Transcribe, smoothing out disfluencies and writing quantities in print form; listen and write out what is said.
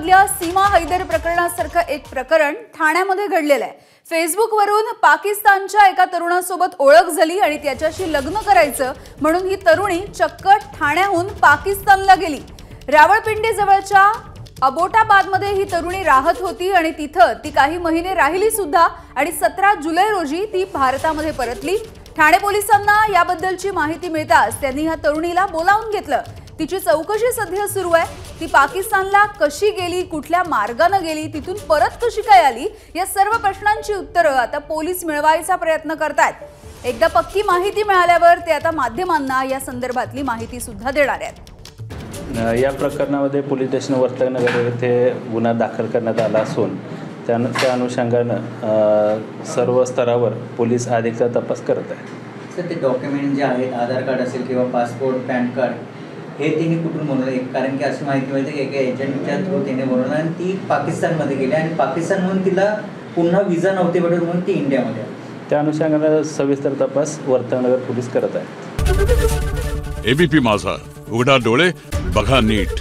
मधल्या सीमा हैदर प्रकरणासारखं एक प्रकरण ठाण्यामध्ये घडलेलं आहे। फेसबुकवरून पाकिस्तानच्या एका तरुणासोबत ओळख झाली आणि त्याच्याशी लग्न करायचं म्हणून ही तरुणी चक्क ठाण्याहून पाकिस्तानला गेली। रावळपिंडी जवळच्या अबोटाबादमध्ये ही तरुणी राहत होती आणि तिथं ती काही महिने राहिली सुद्धा आणि 17 जुलै रोजी ती भारतामध्ये परतली। ठाणे पोलिसांना याबद्दलची माहिती मिळताच त्यांनी या तरुणीला बोलावून घेतलं। तिची चौकशी सध्या सुरू आहे। ती पाकिस्तानला कशी गेली, कुठल्या मार्गाने गेली, तिथून परत कशी काय आली, या सर्व प्रश्नांची उत्तरं आता पोलीस मिळवायचा प्रयत्न करतायत। एकदा पक्की माहिती मिळाल्यावर ते आता माध्यमांना या संदर्भातली माहिती सुद्धा देणार आहेत। या प्रकरणामध्ये पोलीस स्टेशन वर्तकनगर येथे गुन्हा दाखल करण्यात आला असून त्या अनुषंगानं सर्व स्तरावर पोलीस अधिकचा तपास करत आहेत। सर, ते डॉक्युमेंट जे आहेत, आधार कार्ड असेल किंवा पासपोर्ट, पॅन कार्ड, हे तिने कुठून बनवलं? कारण की अशी माहिती मिळते की एका एजंटच्या थ्रू तिने बनवलं आणि ती पाकिस्तानमध्ये गेली आणि पाकिस्तानमधून तिला पुन्हा विजा नव्हती भेटत म्हणून ती इंडियामध्ये आली। त्या अनुषंगानं सविस्तर तपास वर्तकनगर पोलीस करत आहेत। एबीपी माझा, उघडा डोळे बघा नीट।